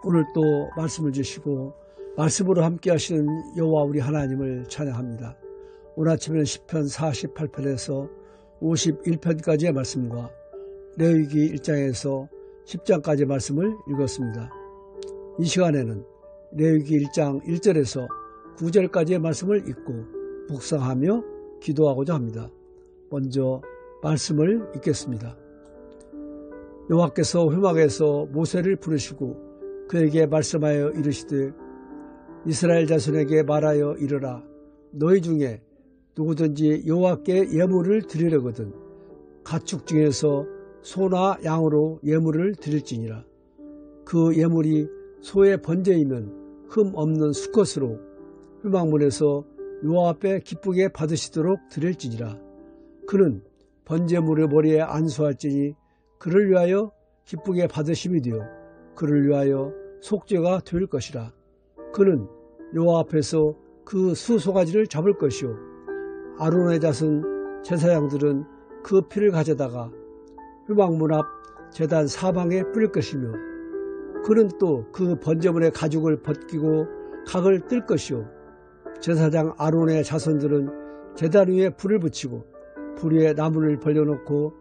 오늘 또 말씀을 주시고 말씀으로 함께 하시는 여호와 우리 하나님을 찬양합니다. 오늘 아침에는 시편 48편에서 51편까지의 말씀과 레위기 1장에서 10장까지의 말씀을 읽었습니다. 이 시간에는 레위기 1장 1절에서 9절까지의 말씀을 읽고 묵상하며 기도하고자 합니다. 먼저 말씀을 읽겠습니다. 여호와께서 회막에서 모세를 부르시고 그에게 말씀하여 이르시되 이스라엘 자손에게 말하여 이르라. 너희 중에 누구든지 여호와께 예물을 드리려거든 가축 중에서 소나 양으로 예물을 드릴지니라. 그 예물이 소의 번제이면 흠 없는 수컷으로 회막문에서 여호와 앞에 기쁘게 받으시도록 드릴지니라. 그는 번제물의 머리에 안수할지니 그를 위하여 기쁘게 받으심이 되어 그를 위하여 속죄가 될 것이라. 그는 여호와 앞에서 그 수송아지를 잡을 것이요 아론의 자손 제사장들은 그 피를 가져다가 회막문 앞 제단 사방에 뿌릴 것이며 그는 또 그 번제물의 가죽을 벗기고 각을 뜰 것이요 제사장 아론의 자손들은 제단 위에 불을 붙이고 불 위에 나무를 벌려놓고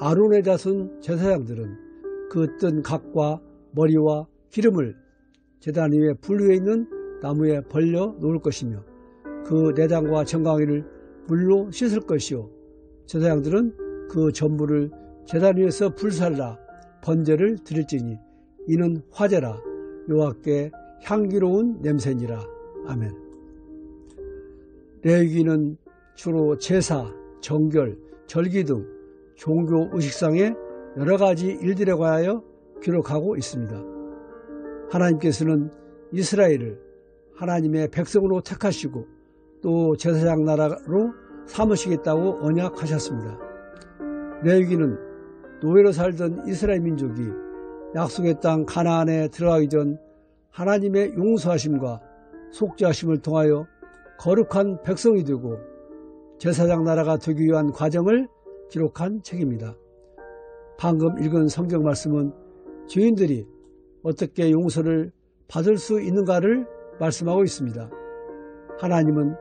아론의 자손 제사장들은 그 뜬 각과 머리와 기름을 제단 위에 불 위에 있는 나무에 벌려 놓을 것이며 그 내장과 정강이를 물로 씻을 것이요 제사장들은 그 전부를 제단 위에서 불살라 번제를 드릴지니 이는 화제라 여호와께 향기로운 냄새니라. 아멘. 레위기는 주로 제사, 정결, 절기 등 종교 의식상의 여러 가지 일들에 관하여 기록하고 있습니다. 하나님께서는 이스라엘을 하나님의 백성으로 택하시고 또 제사장 나라로 삼으시겠다고 언약하셨습니다. 레위기는 노예로 살던 이스라엘 민족이 약속의 땅 가나안에 들어가기 전 하나님의 용서하심과 속죄하심을 통하여 거룩한 백성이 되고 제사장 나라가 되기 위한 과정을 기록한 책입니다. 방금 읽은 성경 말씀은 죄인들이 어떻게 용서를 받을 수 있는가를 말씀하고 있습니다. 하나님은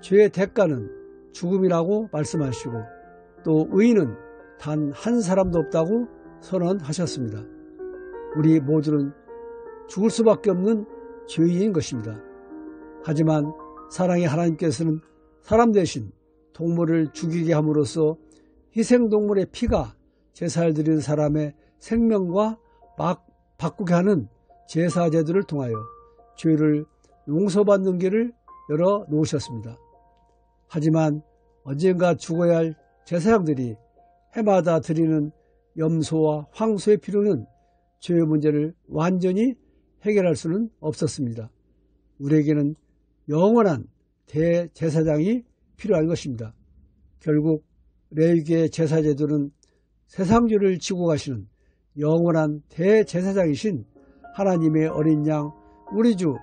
죄의 대가는 죽음이라고 말씀하시고 또 의인은 단 한 사람도 없다고 선언하셨습니다. 우리 모두는 죽을 수밖에 없는 죄인인 것입니다. 하지만 사랑의 하나님께서는 사람 대신 동물을 죽이게 함으로써 희생동물의 피가 제사를 드리는 사람의 생명과 바꾸게 하는 제사 제도를 통하여 죄를 용서받는 길을 열어 놓으셨습니다. 하지만 언젠가 죽어야 할 제사장들이 해마다 드리는 염소와 황소의 피로는 죄의 문제를 완전히 해결할 수는 없었습니다. 우리에게는 영원한 대제사장이 필요한 것입니다. 결국 레위기의 제사제도는 세상죄를 지고 가시는 영원한 대제사장이신 하나님의 어린 양 우리 주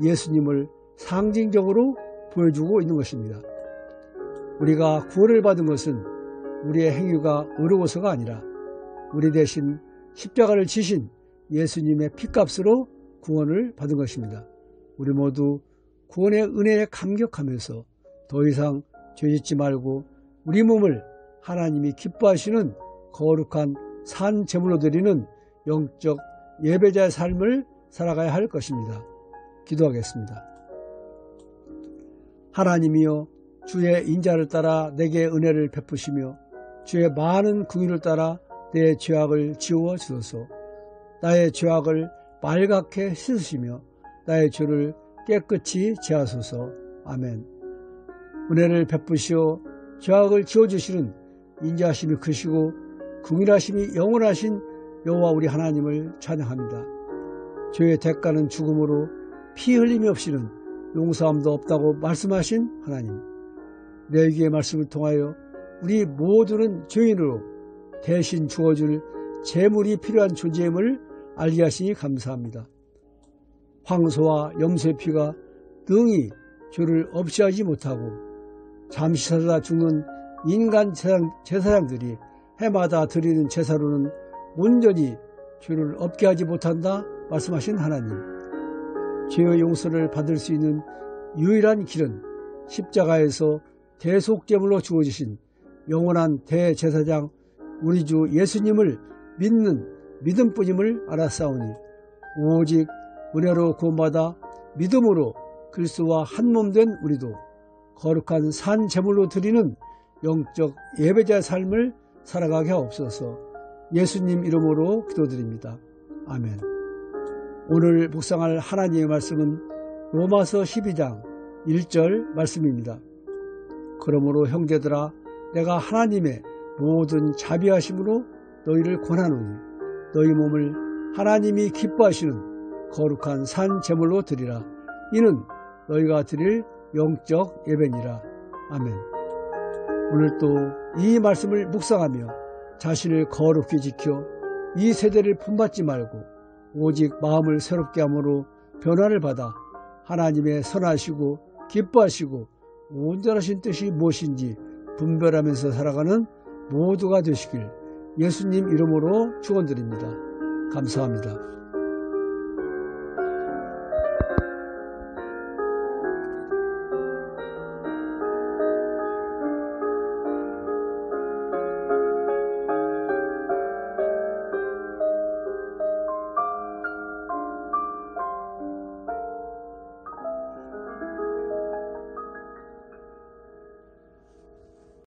예수님을 상징적으로 보여주고 있는 것입니다. 우리가 구원을 받은 것은 우리의 행위가 의로워서가 아니라 우리 대신 십자가를 지신 예수님의 피값으로 구원을 받은 것입니다. 우리 모두 구원의 은혜에 감격하면서 더 이상 죄짓지 말고 우리 몸을 하나님이 기뻐하시는 거룩한 산 제물로 드리는 영적 예배자의 삶을 살아가야 할 것입니다. 기도하겠습니다. 하나님이여 주의 인자를 따라 내게 은혜를 베푸시며 주의 많은 긍휼을 따라 내 죄악을 지워 주소서. 나의 죄악을 빨갛게 씻으시며 나의 죄를 깨끗이 제하소서. 아멘. 은혜를 베푸시어 죄악을 지워주시는 인자하심이 크시고 긍휼하심이 영원하신 여호와 우리 하나님을 찬양합니다. 죄의 대가는 죽음으로 피 흘림이 없이는 용서함도 없다고 말씀하신 하나님, 레위기의 말씀을 통하여 우리 모두는 죄인으로 대신 주어줄 제물이 필요한 존재임을 알게 하시니 감사합니다. 황소와 염소의 피가 능히 죄를 없이 하지 못하고 잠시 살다 죽는 인간 제사장들이 해마다 드리는 제사로는 온전히 죄를 없게 하지 못한다 말씀하신 하나님, 죄의 용서를 받을 수 있는 유일한 길은 십자가에서 대속제물로 주어지신 영원한 대제사장 우리 주 예수님을 믿는 믿음뿐임을 알았사오니 오직 은혜로 구원받아 믿음으로 그리스도와 한몸된 우리도 거룩한 산 제물로 드리는 영적 예배자의 삶을 살아가게 하옵소서. 예수님 이름으로 기도드립니다. 아멘. 오늘 묵상할 하나님의 말씀은 로마서 12장 1절 말씀입니다. 그러므로 형제들아 내가 하나님의 모든 자비하심으로 너희를 권하노니 너희 몸을 하나님이 기뻐하시는 거룩한 산 제물로 드리라. 이는 너희가 드릴 영적 예배니라. 아멘. 오늘도 이 말씀을 묵상하며 자신을 거룩히 지켜 이 세대를 품받지 말고 오직 마음을 새롭게 함으로 변화를 받아 하나님의 선하시고 기뻐하시고 온전하신 뜻이 무엇인지 분별하면서 살아가는 모두가 되시길 예수님 이름으로 축원드립니다. 감사합니다.